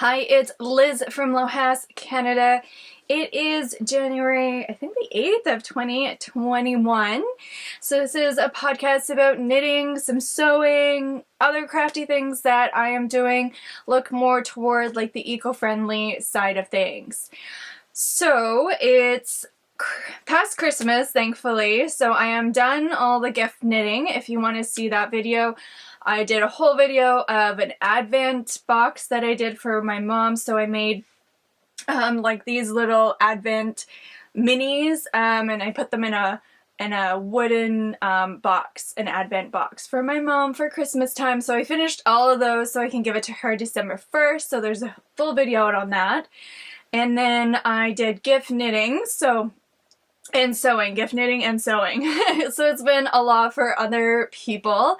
Hi, it's Liz from Lohas Canada. It is January, I think the 8th of 2021. So this is a podcast about knitting, some sewing, other crafty things that I am doing. Look more toward like the eco-friendly side of things. So it's past Christmas, thankfully, so I am done all the gift knitting. If you want to see that video, I did a whole video of an advent box that I did for my mom. So I made like these little advent minis, and I put them in a wooden box, an advent box for my mom for Christmas time. So I finished all of those so I can give it to her December 1st. So there's a full video out on that. And then I did gift knitting, and sewing, gift knitting and sewing. So it's been a lot for other people.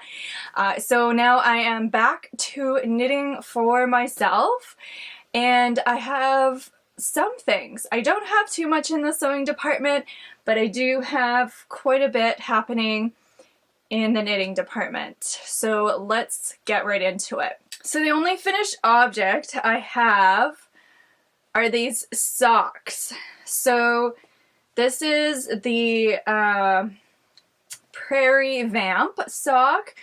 So now I am back to knitting for myself, and I have some things. I don't have too much in the sewing department, but I do have quite a bit happening in the knitting department. So let's get right into it. So the only finished object I have are these socks. So this is the Prairie Vamp sock,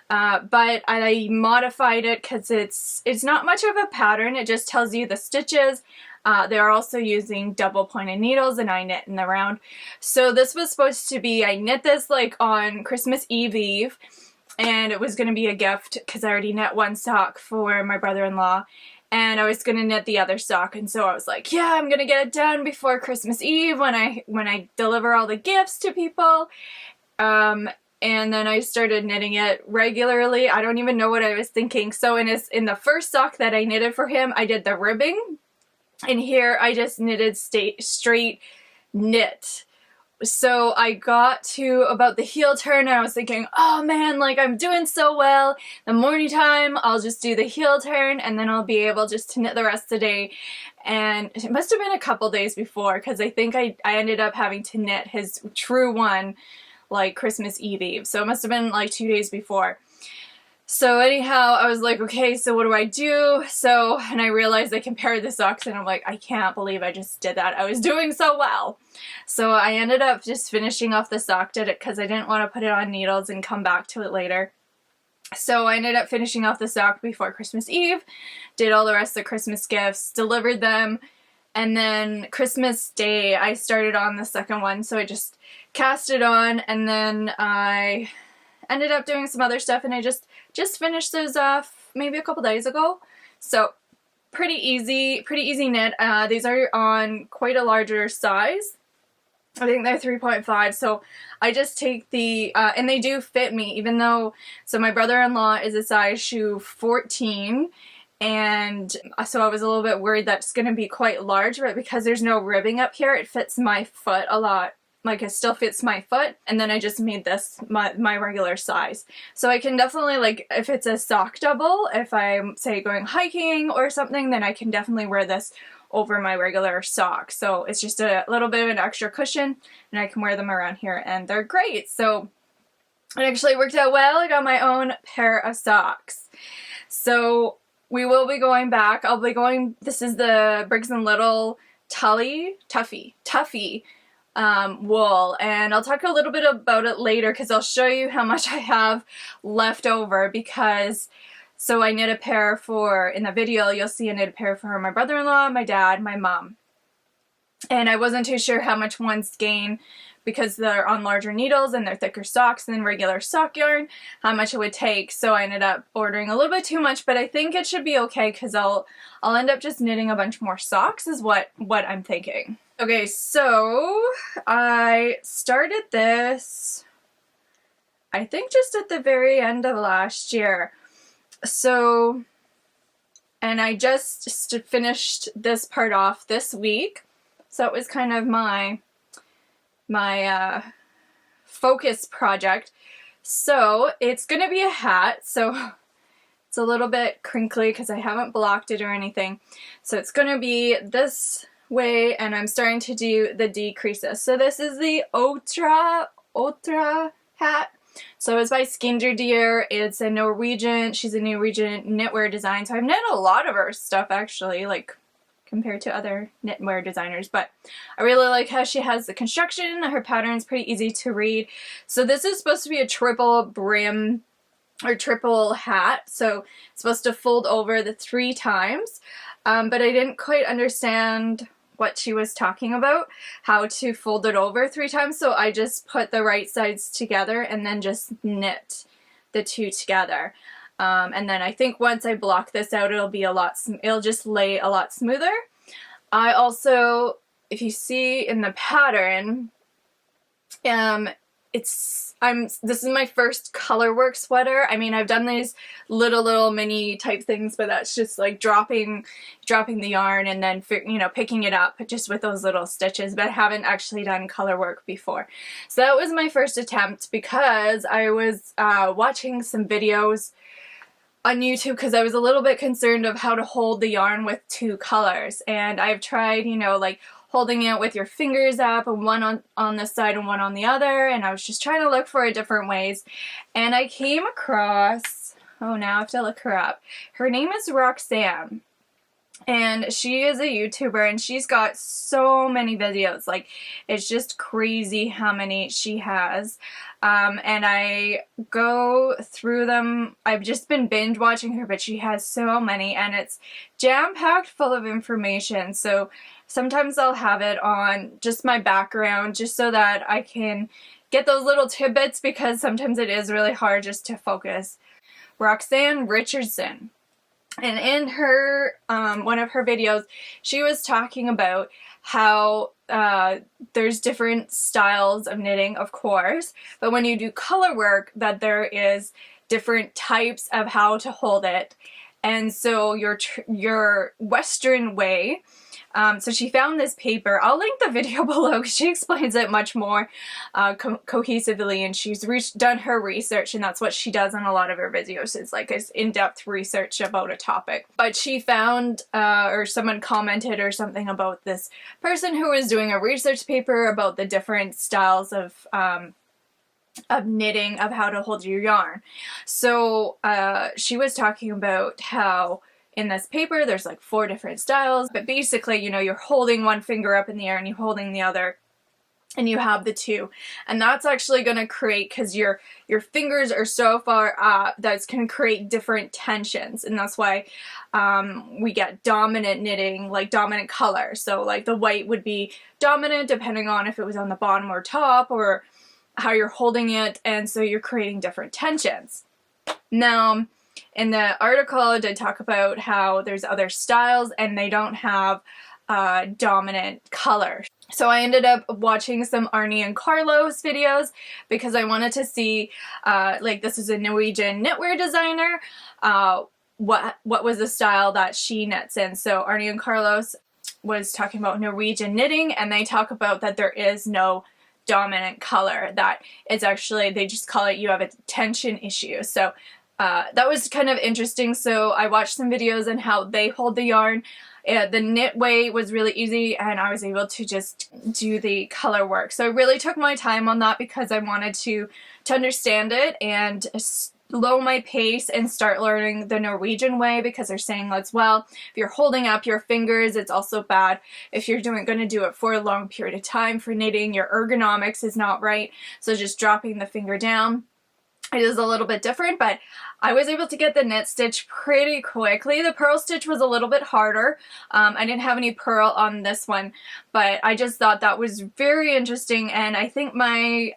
but I modified it because it's not much of a pattern. It just tells you the stitches. They're also using double pointed needles, and I knit in the round. So this was supposed to be, I knit this like on Christmas Eve, and it was going to be a gift because I already knit one sock for my brother-in-law. And I was gonna knit the other sock, and so I was like, yeah, I'm gonna get it done before Christmas Eve when I deliver all the gifts to people. And then I started knitting it regularly. I don't even know what I was thinking. So in the first sock that I knitted for him, I did the ribbing, and here I just knitted straight knit. So I got to about the heel turn, and I was thinking, oh man, like I'm doing so well. The morning time, I'll just do the heel turn, and then I'll be able just to knit the rest of the day. And it must have been a couple days before, because I think I ended up having to knit his true one like Christmas Eve. So it must have been like 2 days before. So anyhow, I was like, okay, so what do I do? And I realized I compared the socks, and I'm like, I can't believe I just did that. I was doing so well. So I ended up just finishing off the sock, did it because I didn't want to put it on needles and come back to it later. So I ended up finishing off the sock before Christmas Eve, did all the rest of the Christmas gifts, delivered them, and then Christmas Day, I started on the second one. So I just cast it on, and then I ended up doing some other stuff, and I just finished those off maybe a couple days ago. So pretty easy knit. These are on quite a larger size. I think they're 3.5, so I just take the, and they do fit me, even though, so my brother-in-law is a size shoe 14, and so I was a little bit worried that's going to be quite large, but because there's no ribbing up here, it fits my foot a lot. Like, it still fits my foot, and then I just made this my regular size. So I can definitely, like, if it's a sock double, if I'm, say, going hiking or something, then I can definitely wear this over my regular sock. So it's just a little bit of an extra cushion, and I can wear them around here, and they're great. So it actually worked out well. I got my own pair of socks. So we will be going back. I'll be going, this is the Briggs & Little Tuffy wool, and I'll talk a little bit about it later because I'll show you how much I have left over, because so I knit a pair for, in the video you'll see I knit a pair for my brother-in-law, my dad, my mom, and I wasn't too sure how much ones gain because they're on larger needles and they're thicker socks than regular sock yarn, how much it would take. So I ended up ordering a little bit too much, but I think it should be okay because I'll end up just knitting a bunch more socks is what I'm thinking. Okay, so I started this, I think just at the very end of last year. So, and I just finished this part off this week. So it was kind of my focus project. So it's going to be a hat. So it's a little bit crinkly because I haven't blocked it or anything. So it's going to be this way, and I'm starting to do the decreases. So this is the Otra Hat. So it's by Skeindeer. It's a Norwegian, she's a Norwegian knitwear design. So I've knit a lot of her stuff actually, like compared to other knitwear designers, but I really like how she has the construction. Her pattern's pretty easy to read. So this is supposed to be a triple brim or triple hat, so it's supposed to fold over the 3 times, but I didn't quite understand what she was talking about, how to fold it over 3 times, so I just put the right sides together and then just knit the 2 together. And then I think once I block this out, it'll just lay a lot smoother. I also, if you see in the pattern, this is my first colorwork sweater. I mean, I've done these little mini type things, but that's just like dropping the yarn and then, you know, picking it up just with those little stitches, but I haven't actually done colorwork before. So that was my first attempt because I was watching some videos on YouTube because I was a little bit concerned of how to hold the yarn with 2 colors, and I've tried, you know, like holding it with your fingers up and one on this side and one on the other, and I was just trying to look for different ways, and I came across, oh, now I have to look her up. Her name is Roxanne, and she is a YouTuber, and she's got so many videos. Like, it's just crazy how many she has. And I go through them. I've just been binge watching her, but she has so many, and it's jam-packed full of information. So sometimes I'll have it on just my background just so that I can get those little tidbits, because sometimes it is really hard just to focus. Roxanne Richardson. And in her, one of her videos, she was talking about how there's different styles of knitting, of course, but when you do color work, that there is different types of how to hold it. And so your Western way, so she found this paper. I'll link the video below because she explains it much more cohesively, and she's done her research, and that's what she does on a lot of her videos, is like this in-depth research about a topic. But she found, or someone commented or something about this person who was doing a research paper about the different styles of knitting, of how to hold your yarn. So she was talking about how in this paper there's like 4 different styles, but basically, you know, you're holding one finger up in the air and you're holding the other, and you have the 2, and that's actually going to create, because your fingers are so far up, that's going to create different tensions, and that's why we get dominant knitting, like dominant color. So like the white would be dominant depending on if it was on the bottom or top, or how you're holding it, and so you're creating different tensions. Now, in the article, I did talk about how there's other styles and they don't have dominant color. So I ended up watching some Arnie and Carlos videos because I wanted to see, like, this is a Norwegian knitwear designer, what was the style that she knits in. So Arnie and Carlos was talking about Norwegian knitting, and they talk about that there is no dominant color, that it's actually, they just call it, you have a tension issue. So that was kind of interesting. So I watched some videos on how they hold the yarn. The knit way was really easy, and I was able to just do the color work. So I really took my time on that because I wanted to understand it and slow my pace and start learning the Norwegian way, because they're saying as well, if you're holding up your fingers, it's also bad if you're going to do it for a long period of time for knitting. Your ergonomics is not right, so just dropping the finger down, it is a little bit different, but I was able to get the knit stitch pretty quickly. The purl stitch was a little bit harder. I didn't have any purl on this one, but I just thought that was very interesting, and I think my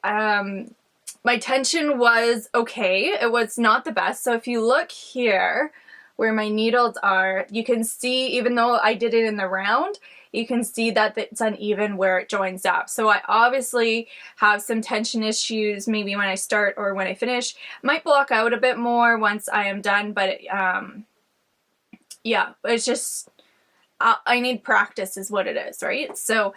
my tension was okay. It was not the best. So if you look here where my needles are, you can see, even though I did it in the round, you can see that it's uneven where it joins up. So I obviously have some tension issues maybe when I start or when I finish. Might block out a bit more once I am done, but yeah, it's just, I need practice is what it is, right? So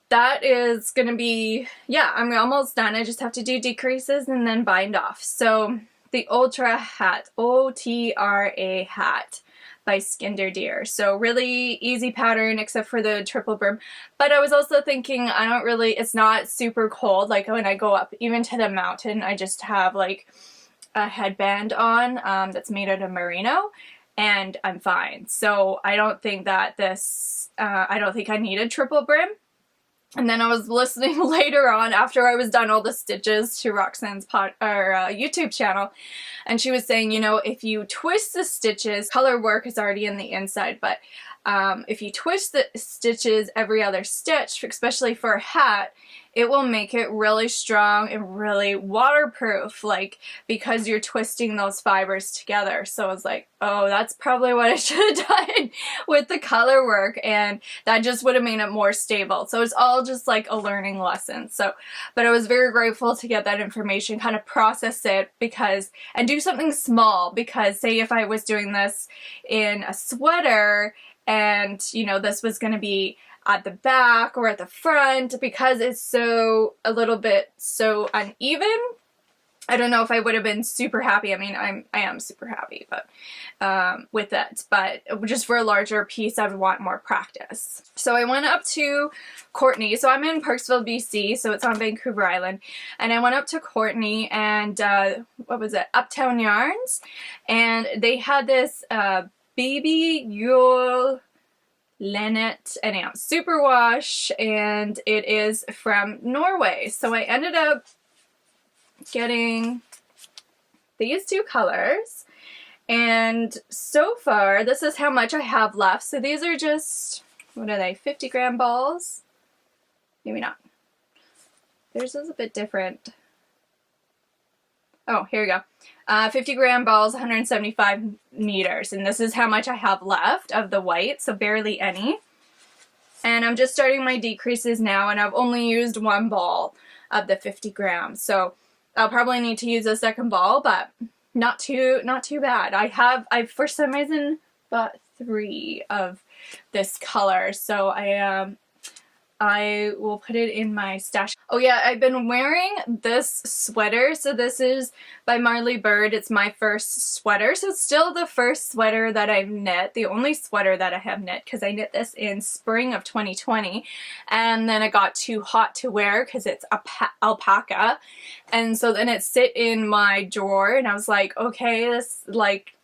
that is going to be, yeah, I'm almost done. I just have to do decreases and then bind off. So the Otra Hat, O-T-R-A hat. by Skeindeer. So really easy pattern except for the triple brim. But I was also thinking it's not super cold. Like when I go up even to the mountain, I just have like a headband on that's made out of merino, and I'm fine. So I don't think that I don't think I needed triple brim. And then I was listening later on after I was done all the stitches to Roxanne's YouTube channel, and she was saying, you know, if you twist the stitches, color work is already in the inside, but if you twist the stitches every other stitch, especially for a hat, it will make it really strong and really waterproof, like, because you're twisting those fibers together. So I was like, oh, that's probably what I should have done with the color work, and that just would have made it more stable. So it's all just like a learning lesson. So, but I was very grateful to get that information, kind of process it, and do something small, because say if I was doing this in a sweater and, you know, this was going to be at the back or at the front, because it's a little bit so uneven, I don't know if I would have been super happy. I mean, I am super happy, but with it, but just for a larger piece, I would want more practice. So I went up to Courtney. So I'm in Parksville, BC, so it's on Vancouver Island, and I went up to Courtney and what was it? Uptown Yarns, and they had this baby Yule Linnet anyhow superwash, and it is from Norway. So I ended up getting these two colors, and so far this is how much I have left. So these are just, what are they, 50-gram balls? Maybe not. Theirs is a bit different. Oh, here we go. 50-gram balls, 175 meters, and this is how much I have left of the white, so barely any. And I'm just starting my decreases now, and I've only used one ball of the 50 grams, so I'll probably need to use a second ball, but not too bad. I for some reason bought 3 of this color, so I will put it in my stash. Oh yeah, I've been wearing this sweater. So this is by Marley Bird. It's my first sweater. So it's still the first sweater that I've knit. The only sweater that I have knit, because I knit this in spring of 2020. And then it got too hot to wear because it's alpaca. And so then it sit in my drawer, and I was like, okay, this, like,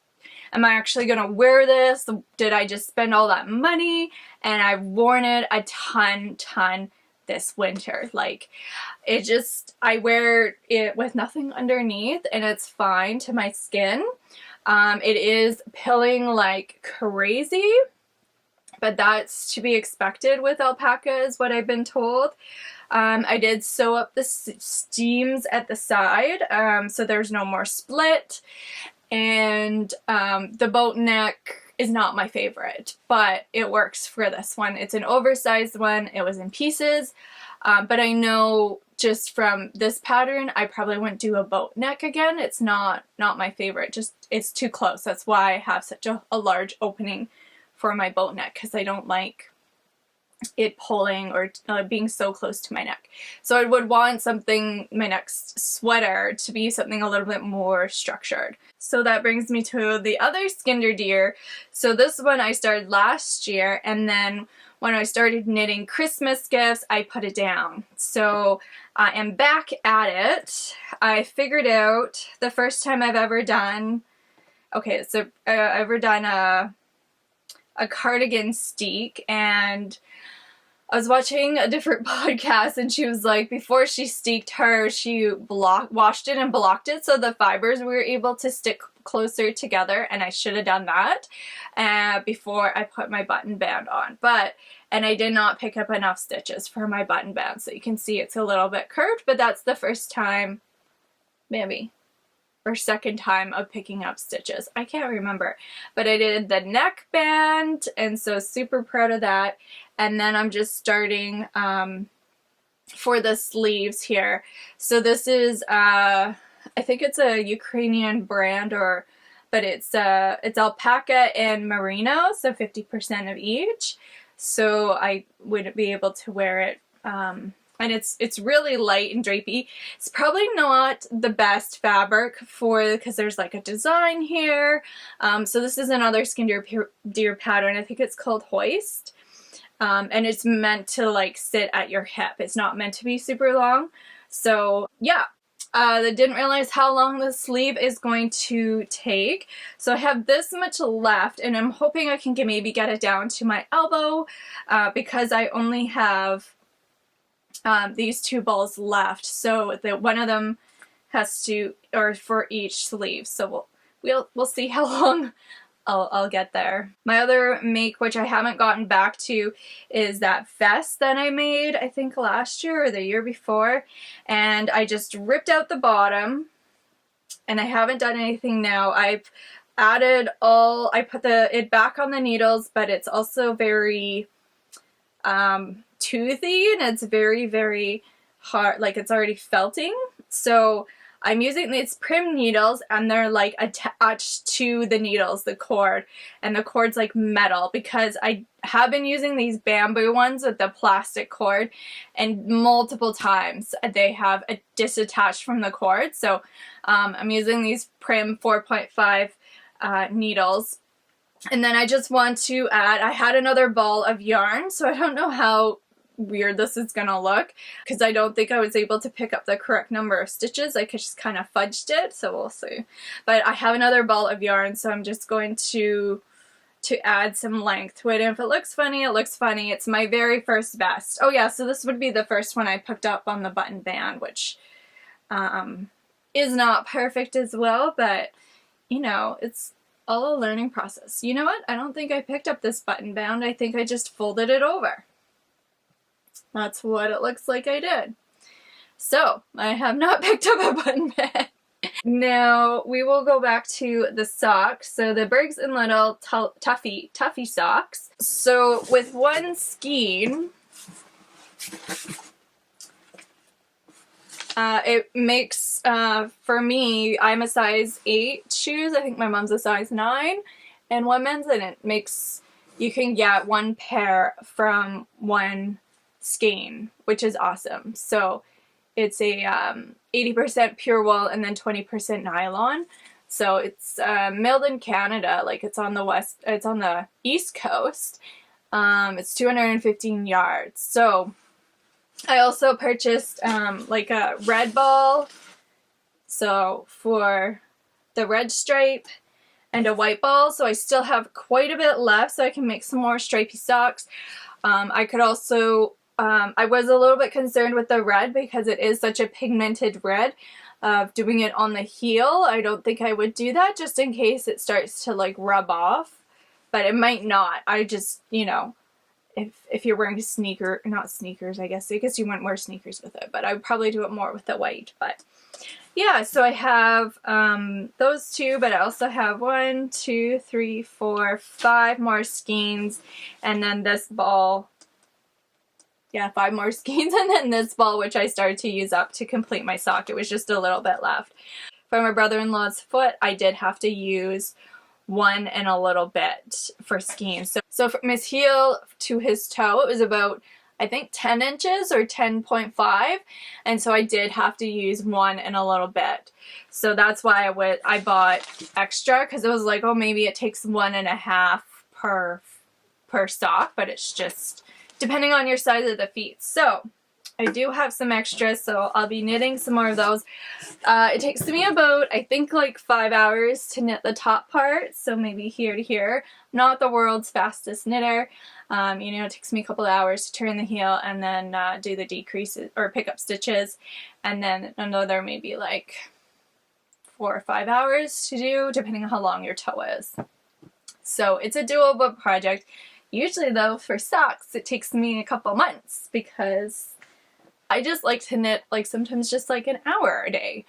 am I actually gonna wear this? Did I just spend all that money? And I've worn it a ton this winter. Like, it just, I wear it with nothing underneath, and it's fine to my skin. It is pilling like crazy, but that's to be expected with alpaca, is what I've been told. I did sew up the seams at the side, so there's no more split. And the boat neck is not my favorite, but it works for this one. It's an oversized one. It was in pieces, but I know just from this pattern, I probably wouldn't do a boat neck again. It's not my favorite. Just, it's too close. That's why I have such a large opening for my boat neck, because I don't like it pulling or being so close to my neck. So I would want something, my next sweater, to be something a little bit more structured. So that brings me to the other Skeindeer. So this one I started last year, and then when I started knitting Christmas gifts, I put it down. So I am back at it. I figured out the first time I've ever done, okay, so I've ever done a cardigan steek, and I was watching a different podcast, and she was like, before she steeked her, she washed it and blocked it so the fibers were able to stick closer together, and I should have done that before I put my button band on. And I did not pick up enough stitches for my button band, so you can see it's a little bit curved, but that's the first time, maybe, or second time of picking up stitches. I can't remember, but I did the neck band, and so super proud of that. And then I'm just starting for the sleeves here. So this is, I think it's a Ukrainian brand, but it's alpaca and merino, so 50% of each. So I would be able to wear it and it's really light and drapey. It's probably not the best fabric because there's like a design here. So this is another Skeindeer pattern. I think it's called Haust. And it's meant to like sit at your hip. It's not meant to be super long. So yeah, I didn't realize how long the sleeve is going to take. So I have this much left, and I'm hoping I can maybe get it down to my elbow because I only have these 2 balls left. So that one of them has to, or for each sleeve. So we'll see how long I'll get there. My other make, which I haven't gotten back to, is that vest that I made, I think last year or the year before, and I just ripped out the bottom, and I haven't done anything now. I've added I put it back on the needles, but it's also very toothy, and it's very, very hard, like it's already felting. So I'm using these prim needles, and they're like attached to the needles, the cord, and the cord's like metal, because I have been using these bamboo ones with the plastic cord, and multiple times they have disattached from the cord. So I'm using these prim 4.5 needles. And then I just want to add, I had another ball of yarn, so I don't know how weird this is gonna look because I don't think I was able to pick up the correct number of stitches. I just kind of fudged it, so we'll see. But I have another ball of yarn, so I'm just going to add some length to it, and if it looks funny, it looks funny. It's my very first vest. Oh yeah, so this would be the first one I picked up on the button band, which is not perfect as well, but you know, it's all a learning process. You know what? I don't think I picked up this button band. I think I just folded it over. That's what it looks like I did. So, I have not picked up a button band. Now, we will go back to the socks. So, the Briggs and Little Tuffy socks. So, with one skein, it makes, for me, I'm a size 8 shoes. I think my mom's a size 9 in women's, and it makes, you can get 1 pair from 1 skein, which is awesome. So it's a 80% pure wool and then 20% nylon. So it's milled in Canada, like it's on the East Coast. It's 215 yards. So I also purchased like a red ball, so for the red stripe, and a white ball. So I still have quite a bit left, so I can make some more stripy socks. I could also I was a little bit concerned with the red because it is such a pigmented red. Doing it on the heel, I don't think I would do that, just in case it starts to like rub off, but it might not. I just, you know, if you're wearing not sneakers, I guess you wouldn't wear sneakers with it, but I would probably do it more with the white. But yeah, so I have those 2, but I also have 1, 2, 3, 4, 5 more skeins, and then this ball. Yeah, 5 more skeins, and then this ball, which I started to use up to complete my sock. It was just a little bit left. For my brother-in-law's foot, I did have to use 1 and a little bit for skeins. So from his heel to his toe, it was about, I think, 10 inches or 10.5, and so I did have to use 1 and a little bit. So that's why I bought extra, because it was like, oh, maybe it takes 1.5 per sock, but it's just depending on your size of the feet. So I do have some extras, so I'll be knitting some more of those. It takes me about, I think, like 5 hours to knit the top part, so maybe here to here. I'm not the world's fastest knitter. You know, it takes me a couple of hours to turn the heel and then do the decreases or pick up stitches, and then another maybe like 4 or 5 hours to do, depending on how long your toe is. So it's a doable project. Usually though, for socks, it takes me a couple months because I just like to knit like sometimes just like an hour a day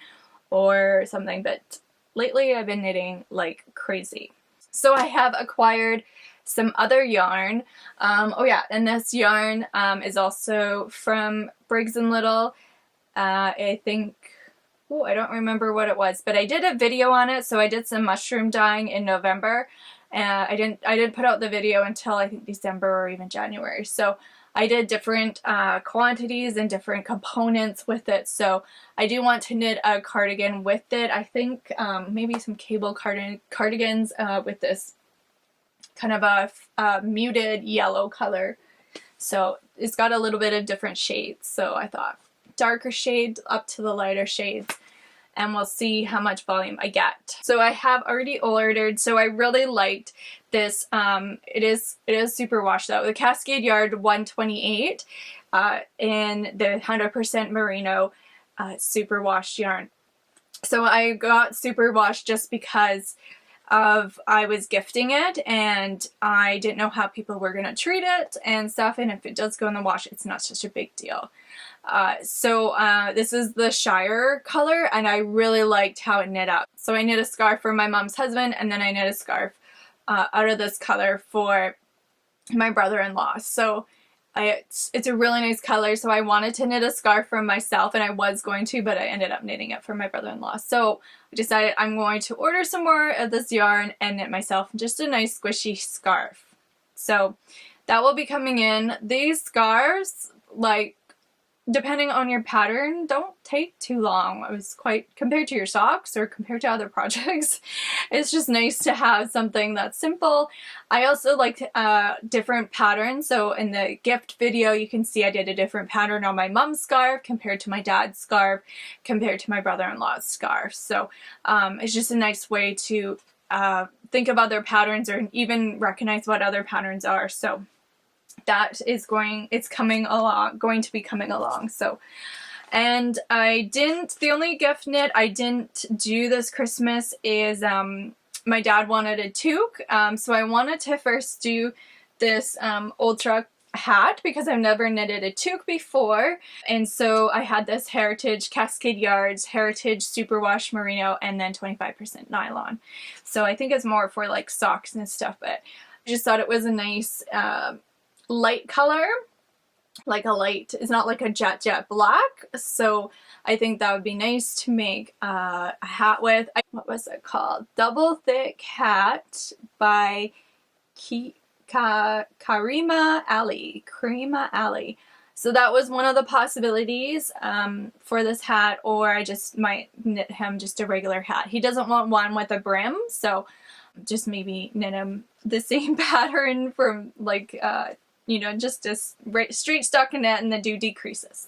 or something, but lately I've been knitting like crazy. So I have acquired some other yarn. Oh yeah, and this yarn is also from Briggs and Little. I think, oh, I don't remember what it was, but I did a video on it. So I did some mushroom dyeing in November. I didn't put out the video until I think December or even January. So I did different quantities and different components with it, so I do want to knit a cardigan with it. I think maybe some cable cardigans with this kind of a muted yellow color. So it's got a little bit of different shades, so I thought darker shades up to the lighter shades, and we'll see how much volume I get. So I have already ordered, so I really liked this. It is super wash though. The Cascade Yard 128 in the 100% merino super wash yarn. So I got super wash just because I was gifting it and I didn't know how people were gonna treat it and stuff, and if it does go in the wash, it's not such a big deal. This is the Shire color, and I really liked how it knit up. So I knit a scarf for my mom's husband, and then I knit a scarf out of this color for my brother-in-law. So it's a really nice color, so I wanted to knit a scarf for myself, and I was going to, but I ended up knitting it for my brother-in-law. So I decided I'm going to order some more of this yarn and knit myself just a nice squishy scarf. So that will be coming in. These scarves, like, depending on your pattern, don't take too long. It was quite, compared to your socks or compared to other projects, it's just nice to have something that's simple. I also liked different patterns. So in the gift video, you can see I did a different pattern on my mom's scarf compared to my dad's scarf, compared to my brother-in-law's scarf. So it's just a nice way to think of other patterns or even recognize what other patterns are. So that is going to be coming along. So, and the only gift knit I didn't do this Christmas is my dad wanted a toque, so I wanted to first do this Otra Hat because I've never knitted a toque before, and so I had this Heritage Cascade Yards Heritage Superwash Merino and then 25% nylon. So I think it's more for like socks and stuff, but I just thought it was a nice light color, like a light, it's not like a jet black, so I think that would be nice to make a hat with. What was it called? Double Thick Hat by Karima Ali. So that was one of the possibilities for this hat, or I just might knit him just a regular hat. He doesn't want one with a brim, so just maybe knit him the same pattern from like you know, just a straight stockinette and then do decreases.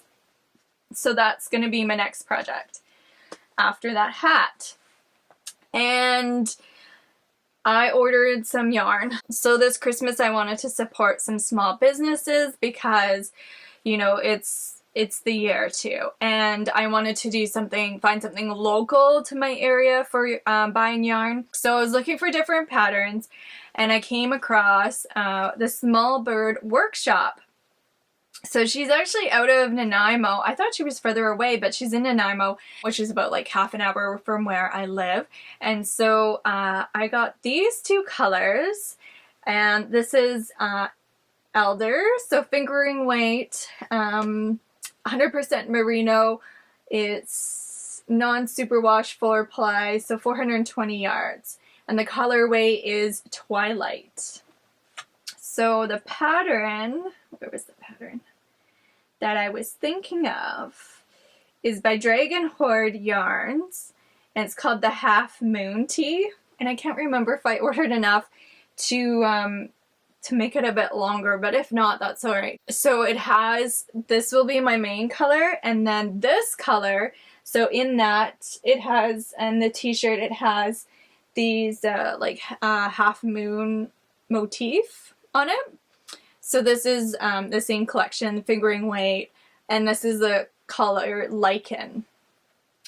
So that's going to be my next project after that hat. And I ordered some yarn. So this Christmas I wanted to support some small businesses because, you know, it's the year too, and I wanted to do something, find something local to my area for buying yarn. So I was looking for different patterns, and I came across the Small Bird Workshop. So she's actually out of Nanaimo. I thought she was further away, but she's in Nanaimo, which is about like half an hour from where I live. And so I got these two colors, and this is Elder, so fingering weight, 100% merino. It's non-superwash 4-ply, so 420 yards. And the colorway is Twilight. So the pattern, where was the pattern that I was thinking of, is by Dragon Horde Yarns, and it's called the Half Moon Tee. And I can't remember if I ordered enough to make it a bit longer, but if not, that's alright. So it has, this will be my main color, and then this color, so in that, it has, and the t-shirt, it has these like half moon motif on it. So this is the same collection, fingering weight, and this is the color Lichen.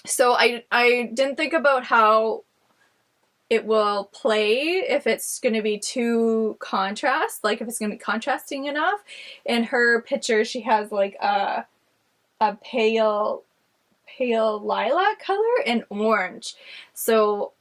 So I didn't think about how it will play, if it's going to be too contrast, like if it's going to be contrasting enough. In her picture, she has like a pale lilac color and orange. So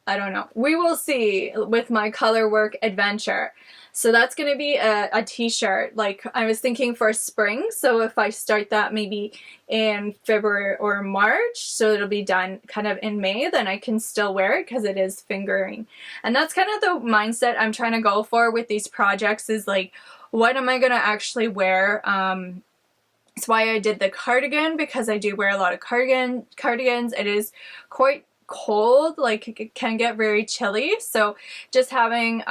I don't know. We will see with my color work adventure. So that's going to be a t-shirt. Like, I was thinking for spring, so if I start that maybe in February or March, so it'll be done kind of in May, then I can still wear it because it is fingering. And that's kind of the mindset I'm trying to go for with these projects, is like, what am I going to actually wear? That's why I did the cardigan, because I do wear a lot of cardigans. It is quite cold, like it can get very chilly, so just having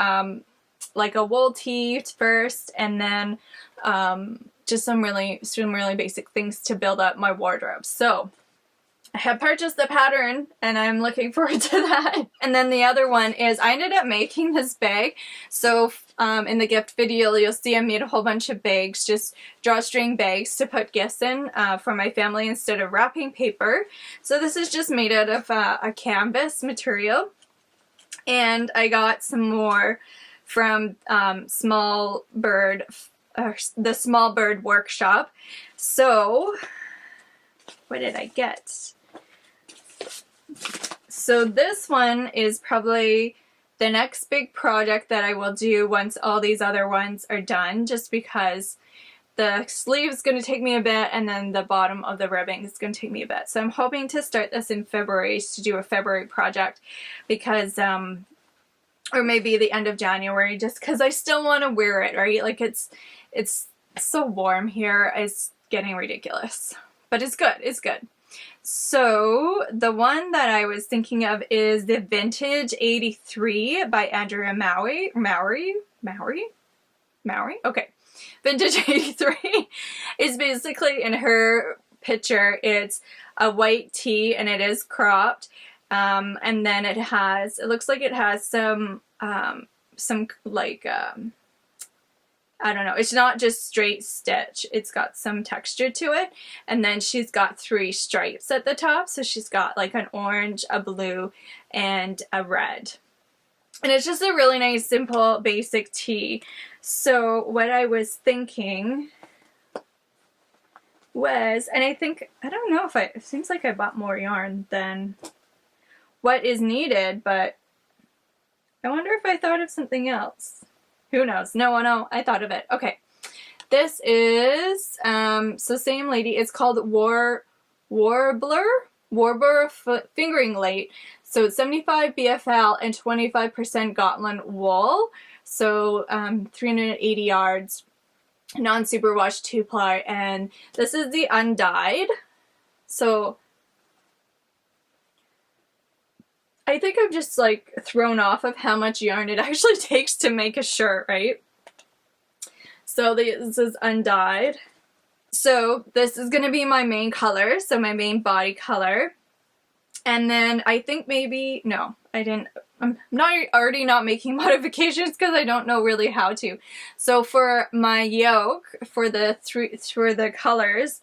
like a wool tee first, and then just some really basic things to build up my wardrobe. So I have purchased the pattern and I'm looking forward to that. And then the other one is I ended up making this bag. So in the gift video you'll see I made a whole bunch of bags, just drawstring bags to put gifts in for my family instead of wrapping paper. So this is just made out of a canvas material. And I got some more from the Small Bird Workshop. So what did I get? So this one is probably the next big project that I will do once all these other ones are done, just because the sleeve is going to take me a bit, and then the bottom of the ribbing is going to take me a bit. So I'm hoping to start this in February, to do a February project, because or maybe the end of January, just because I still want to wear it, right? Like it's so warm here, it's getting ridiculous. But it's good, it's good. So the one that I was thinking of is the Vintage 83 by Andrea Mowry. Okay. Vintage 83 is basically, in her picture, it's a white tee and it is cropped. And then it looks like it has some like, I don't know, it's not just straight stitch, it's got some texture to it, and then she's got 3 stripes at the top, so she's got like an orange, a blue, and a red. And it's just a really nice, simple, basic tee. So what I was thinking was, and I don't know if it seems like I bought more yarn than what is needed, but I wonder if I thought of something else. Who knows? No, I thought of it. Okay. This is, so same lady. It's called Warbler Fingering Late. So it's 75 BFL and 25% Gotland wool. So 380 yards, non-superwash 2-ply. And this is the undyed. So I think I'm just like thrown off of how much yarn it actually takes to make a shirt, right? So this is undyed. So this is going to be my main color, so my main body color. And then I think maybe, no, I'm already not making modifications because I don't know really how to. So for my yoke, for the colors,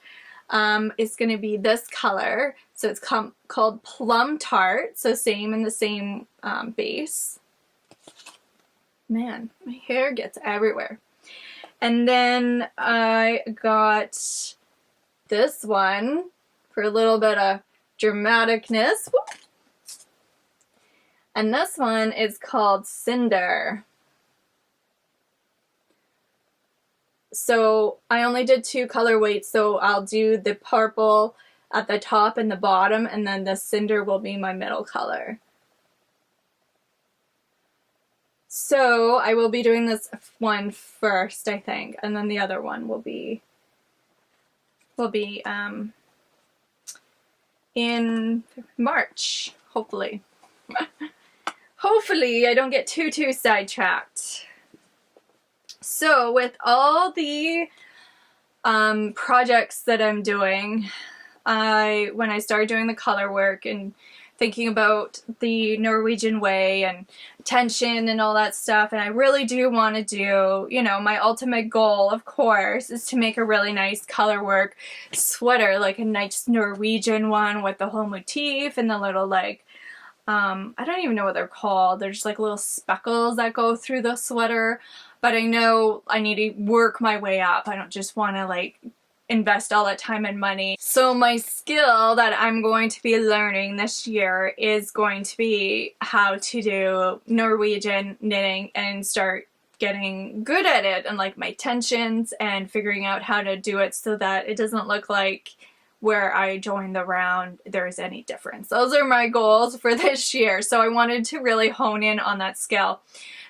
it's going to be this color. So it's called Plum Tart, so same in the same base. Man, my hair gets everywhere. And then I got this one for a little bit of dramaticness. Whoop. And this one is called Cinder. So I only did 2 color weights, so I'll do the purple at the top and the bottom, and then the cinder will be my middle color. So I will be doing this one first, I think, and then the other one will be in March, hopefully. Hopefully I don't get too sidetracked. So with all the projects that I'm doing, when I started doing the color work and thinking about the Norwegian way and tension and all that stuff, and I really do want to do, you know, my ultimate goal, of course, is to make a really nice color work sweater, like a nice Norwegian one with the whole motif and the little, like, I don't even know what they're called. They're just like little speckles that go through the sweater. But I know I need to work my way up. I don't just want to like invest all that time and money. So my skill that I'm going to be learning this year is going to be how to do Norwegian knitting and start getting good at it and like my tensions and figuring out how to do it so that it doesn't look like where I joined the round there's any difference. Those are my goals for this year. So I wanted to really hone in on that skill.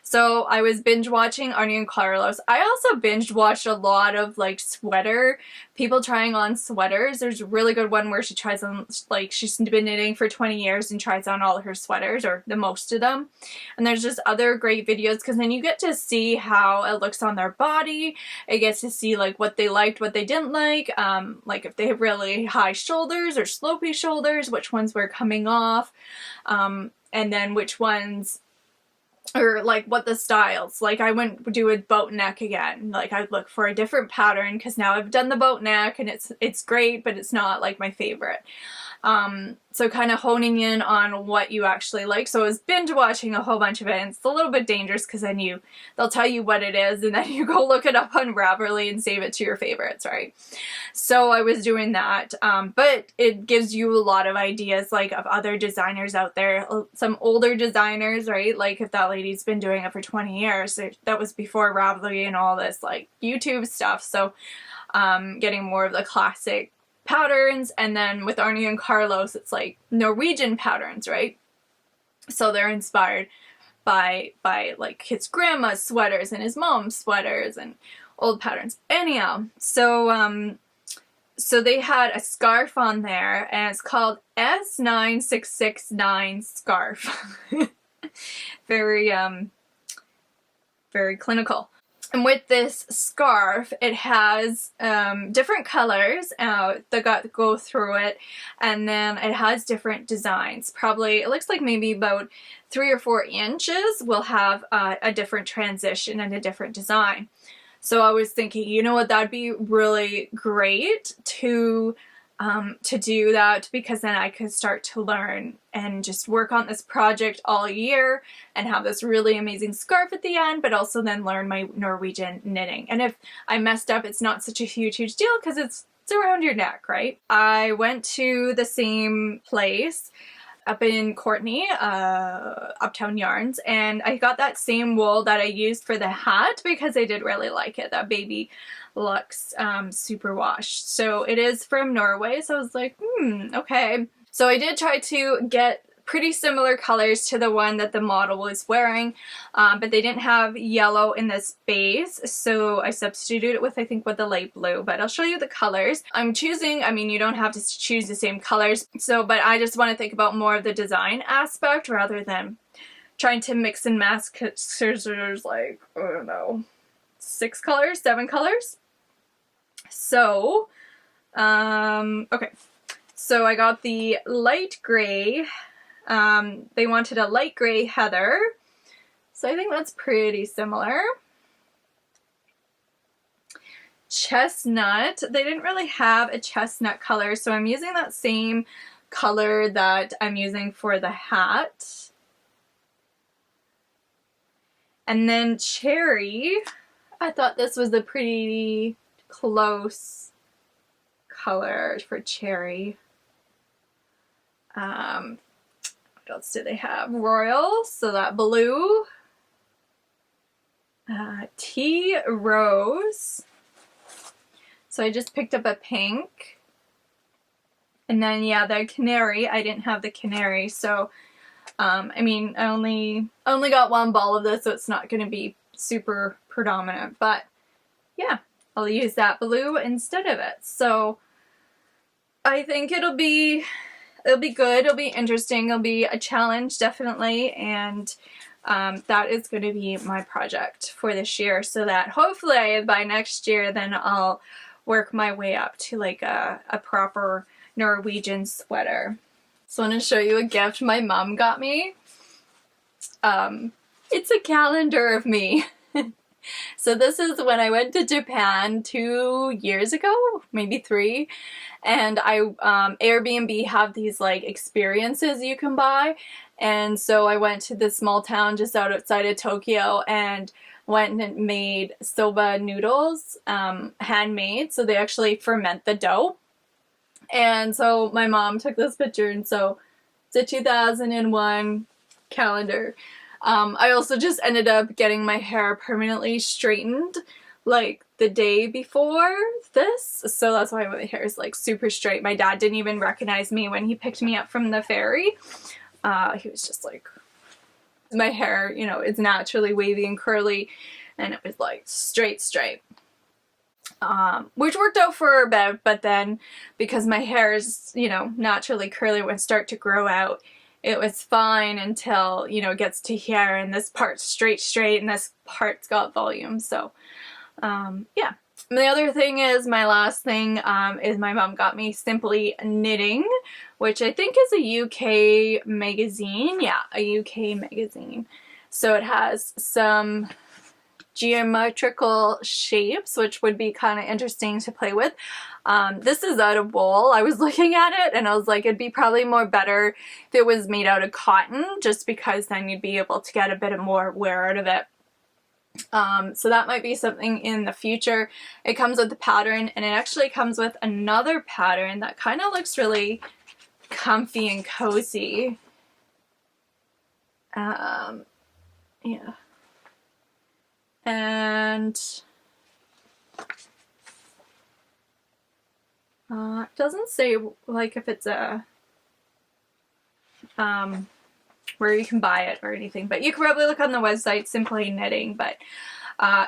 So I was binge watching Arnie and Carlos. I also binge watched a lot of like sweater, people trying on sweaters. There's a really good one where she tries on, like she's been knitting for 20 years and tries on all of her sweaters, or the most of them. And there's just other great videos because then you get to see how it looks on their body. It gets to see like what they liked, what they didn't like if they have really high shoulders or slopey shoulders, which ones were coming off, and then which ones, or like what the styles, like I wouldn't do a boat neck again. Like I'd look for a different pattern because now I've done the boat neck and it's great, but it's not like my favorite. So kind of honing in on what you actually like. So I was binge watching a whole bunch of it, and it's a little bit dangerous because then they'll tell you what it is and then you go look it up on Ravelry and save it to your favorites, right? So I was doing that, but it gives you a lot of ideas like of other designers out there, some older designers, right? Like if that lady's been doing it for 20 years, that was before Ravelry and all this like YouTube stuff. So getting more of the classic patterns, and then with Arnie and Carlos it's like Norwegian patterns, right? So they're inspired by like his grandma's sweaters and his mom's sweaters and old patterns. Anyhow, so they had a scarf on there and it's called S9669 scarf. Very very clinical. And with this scarf, it has different colors that go through it, and then it has different designs. Probably, it looks like maybe about 3 or 4 inches will have a different transition and a different design. So I was thinking, you know what, that'd be really great to do that, because then I could start to learn and just work on this project all year and have this really amazing scarf at the end, but also then learn my Norwegian knitting. And if I messed up, it's not such a huge deal because it's around your neck, right? I went to the same place up in Courtney, Uptown Yarns, and I got that same wool that I used for the hat because I did really like it. That baby Luxe super washed. So it is from Norway, so I was like, okay. So I did try to get pretty similar colors to the one that the model was wearing, but they didn't have yellow in this base, so I substituted it with, I think, with the light blue, but I'll show you the colors. I'm choosing, I mean, you don't have to choose the same colors, but I just want to think about more of the design aspect rather than trying to mix and match, because there's like, I don't know, 6 colors, 7 colors. So, okay, so I got the light gray. They wanted a light gray heather, so I think that's pretty similar. Chestnut, they didn't really have a chestnut color, so I'm using that same color that I'm using for the hat. And then cherry, I thought this was a pretty close color for cherry. What else do they have? Royal, so that blue. Tea rose. So I just picked up a pink. And then, yeah, the canary. I didn't have the canary, so I mean, I only got one ball of this, so it's not going to be super predominant. But yeah, I'll use that blue instead of it. So I think it'll be good, it'll be interesting, it'll be a challenge, definitely, and that is going to be my project for this year, so that hopefully by next year then I'll work my way up to like a proper Norwegian sweater. So I want to show you a gift my mom got me. It's a calendar of me. So this is when I went to Japan 2 years ago, maybe 3, and Airbnb have these like experiences you can buy, and so I went to this small town just outside of Tokyo and went and made soba noodles, handmade, so they actually ferment the dough. And so my mom took this picture, and so it's a 2001 calendar. I also just ended up getting my hair permanently straightened like the day before this, so that's why my hair is like super straight. My dad didn't even recognize me when he picked me up from the ferry. He was just like, my hair, you know, it's naturally wavy and curly, and it was like straight. Which worked out for a bit, but then because my hair is, you know, naturally curly when it start to grow out, it was fine until, you know, it gets to here and this part's straight and this part's got volume. So yeah. And the other thing is, my last thing is my mom got me Simply Knitting, which I think is a UK magazine. Yeah, a UK magazine. So it has some geometrical shapes, which would be kind of interesting to play with. This is out of wool. I was looking at it and I was like, it'd be probably more better if it was made out of cotton, just because then you'd be able to get a bit of more wear out of it. So that might be something in the future. It comes with the pattern, and it actually comes with another pattern that kind of looks really comfy and cozy. Yeah. And it doesn't say like if it's a where you can buy it or anything, but you can probably look on the website, Simply Knitting. But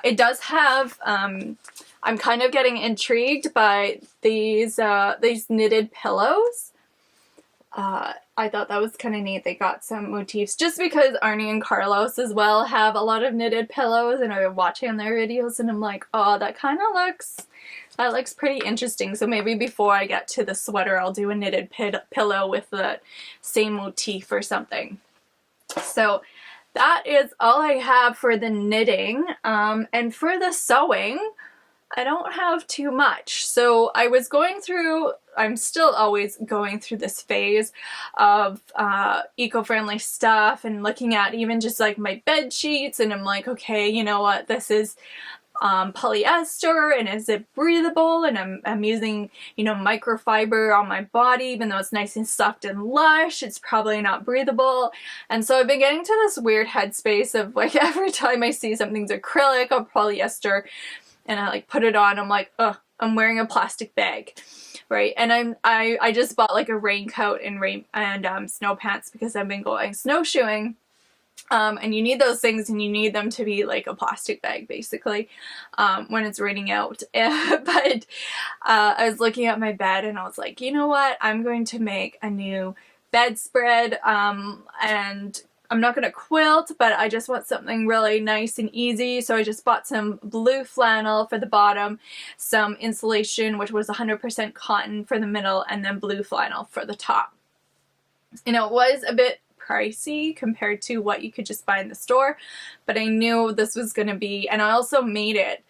it does have, I'm kind of getting intrigued by these knitted pillows. I thought that was kind of neat. They got some motifs, just because Arnie and Carlos as well have a lot of knitted pillows, and I've been watching their videos and I'm like, oh, that kind of looks pretty interesting. So maybe before I get to the sweater, I'll do a knitted pillow with the same motif or something. So that is all I have for the knitting. And for the sewing, I don't have too much. So I was going through, I'm still always going through this phase of eco-friendly stuff and looking at even just like my bed sheets, and I'm like, okay, you know what, this is polyester, and is it breathable? And I'm using, you know, microfiber on my body, even though it's nice and soft and lush, it's probably not breathable. And so I've been getting to this weird headspace of like, every time I see something's acrylic or polyester and I like put it on, I'm like, ugh, I'm wearing a plastic bag, right? And I just bought like a raincoat and snow pants because I've been going snowshoeing. And you need those things, and you need them to be like a plastic bag basically when it's raining out. But I was looking at my bed and I was like, you know what, I'm going to make a new bedspread, and I'm not going to quilt, but I just want something really nice and easy. So I just bought some blue flannel for the bottom, some insulation, which was 100% cotton for the middle, and then blue flannel for the top. You know, it was a bit pricey compared to what you could just buy in the store, but I knew this was going to be, and I also made it.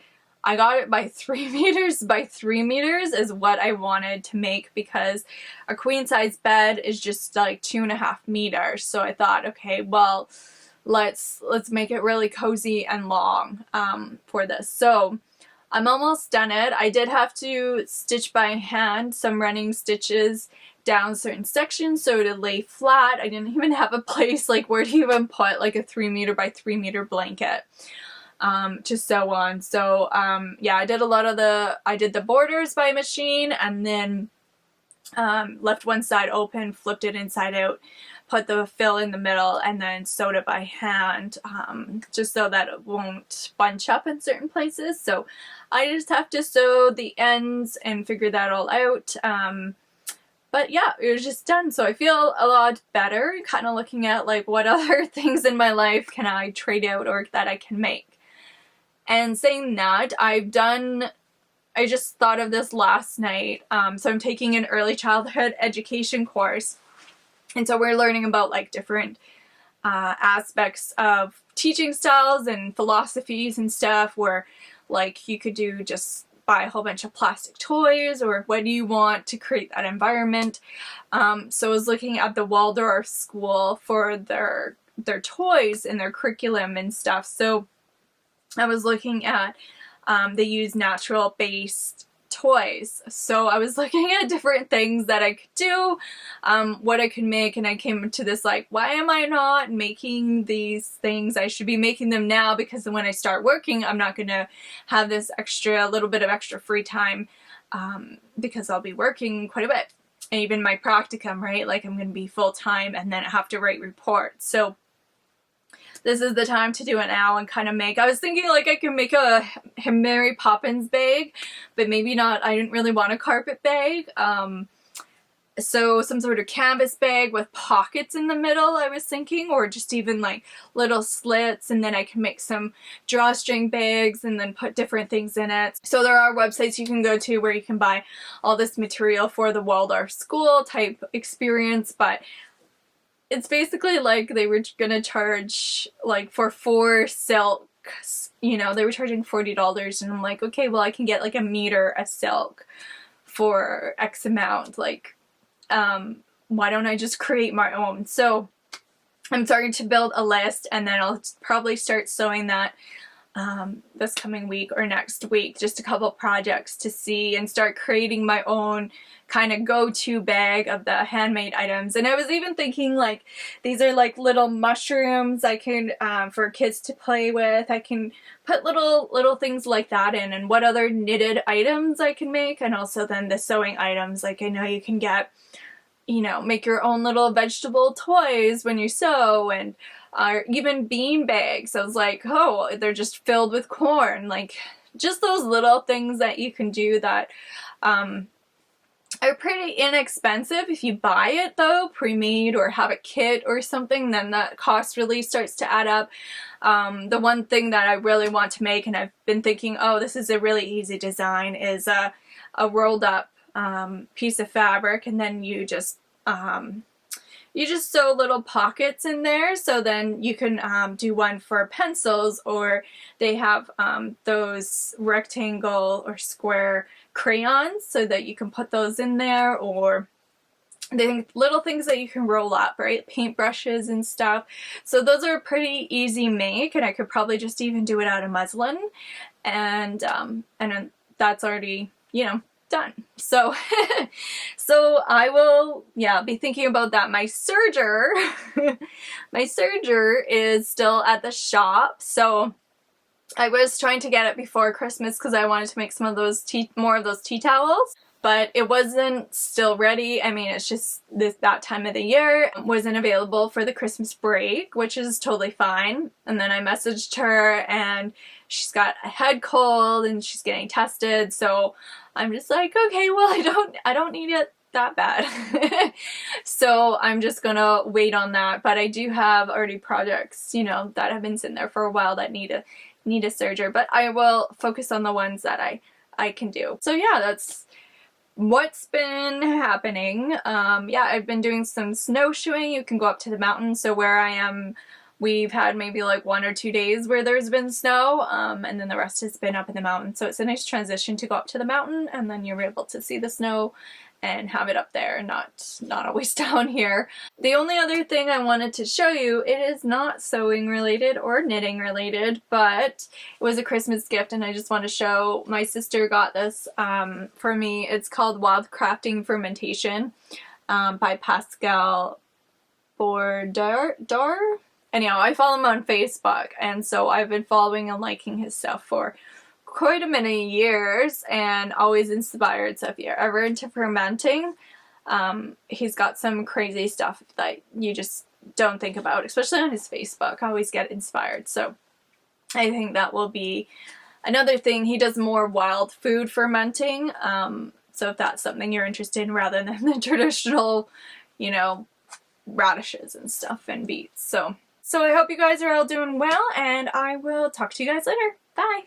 I got it by 3 meters by 3 meters is what I wanted to make, because a queen size bed is just like 2.5 meters. So I thought, okay, well, let's make it really cozy and long for this. So I'm almost done it. I did have to stitch by hand some running stitches down certain sections so to lay flat. I didn't even have a place like where to even put like a 3 meter by 3 meter blanket to sew on. So yeah, I did the borders by machine, and then left one side open, flipped it inside out, put the fill in the middle, and then sewed it by hand, just so that it won't bunch up in certain places. So I just have to sew the ends and figure that all out. But yeah, it was just done. So I feel a lot better, kind of looking at like what other things in my life can I trade out or that I can make. And saying that, I just thought of this last night. So I'm taking an early childhood education course. And so we're learning about like different aspects of teaching styles and philosophies and stuff, where like you could do just buy a whole bunch of plastic toys, or what do you want to create that environment. So I was looking at the Waldorf school for their toys and their curriculum and stuff. So I was looking at they use natural based toys. So I was looking at different things that I could do, what I could make, and I came to this like, why am I not making these things? I should be making them now, because when I start working, I'm not going to have this little bit of extra free time, because I'll be working quite a bit. And even my practicum, right? Like, I'm going to be full-time and then I have to write reports. So this is the time to do it now and kind of make. I was thinking like I can make a Mary Poppins bag, but maybe not. I didn't really want a carpet bag. So some sort of canvas bag with pockets in the middle, I was thinking, or just even like little slits, and then I can make some drawstring bags and then put different things in it. So there are websites you can go to where you can buy all this material for the Waldorf school type experience, but it's basically like they were gonna charge like for 4 silks, you know, they were charging $40, and I'm like, okay, well I can get like a meter of silk for X amount, like why don't I just create my own? So I'm starting to build a list, and then I'll probably start sewing that this coming week or next week, just a couple projects to see, and start creating my own kind of go-to bag of the handmade items. And I was even thinking like, these are like little mushrooms I can for kids to play with. I can put little things like that in, and what other knitted items I can make, and also then the sewing items. Like, I know you can get, you know, make your own little vegetable toys when you sew, and even bean bags. I was like, oh, they're just filled with corn. Like, just those little things that you can do that are pretty inexpensive. If you buy it though, pre-made, or have a kit or something, then that cost really starts to add up. The one thing that I really want to make, and I've been thinking, oh, this is a really easy design, is a rolled up piece of fabric, and then you just sew little pockets in there. So then you can do one for pencils, or they have those rectangle or square crayons, so that you can put those in there, or little things that you can roll up, right? Paintbrushes and stuff. So those are a pretty easy make, and I could probably just even do it out of muslin, and then that's already, you know, done. So so I will, yeah, be thinking about that. My serger is still at the shop, so I was trying to get it before Christmas because I wanted to make some of those more of those tea towels, but it wasn't still ready. I mean, it's just that time of the year. It wasn't available for the Christmas break, which is totally fine. And then I messaged her, and she's got a head cold and she's getting tested, so I'm just like, okay, well, I don't need it that bad. So I'm just gonna wait on that. But I do have already projects, you know, that have been sitting there for a while that need a serger, but I will focus on the ones that I can do. So yeah, that's what's been happening. Yeah, I've been doing some snowshoeing. You can go up to the mountain. So where I am, we've had maybe like 1 or 2 days where there's been snow, and then the rest has been up in the mountain. So it's a nice transition to go up to the mountain, and then you're able to see the snow and have it up there, not always down here. The only other thing I wanted to show you, it is not sewing related or knitting related, but it was a Christmas gift, and I just want to show. My sister got this for me. It's called Wild Crafting Fermentation by Pascal Bourdard. Anyhow, I follow him on Facebook, and so I've been following and liking his stuff for quite a many years, and always inspired. So if you're ever into fermenting, he's got some crazy stuff that you just don't think about, especially on his Facebook. I always get inspired. So I think that will be another thing. He does more wild food fermenting. So if that's something you're interested in, rather than the traditional, you know, radishes and stuff and beets. So I hope you guys are all doing well, and I will talk to you guys later. Bye!